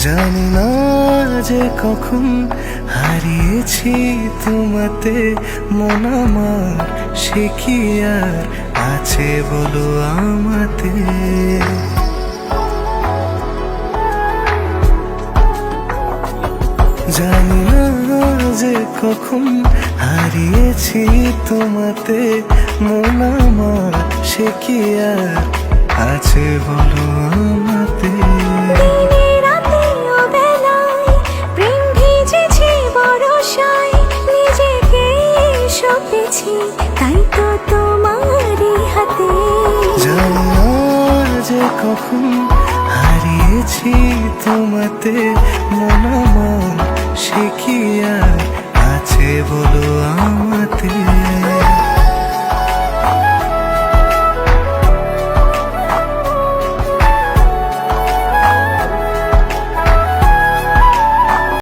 জানি না যে কখন হারিয়েছি তোমাতে, মন আমার সে কি আর আছে বলো আমাতে। জানি না যে কখন হারিয়েছি তোমাতে, মন আমার সে কি আর আছে বলো আমাতে। তাই তো তোমারই হাতে। জানি না যে কখন হারিয়েছি তোমাতে, মন আমার সে কি আর আছে বলো আমাতে।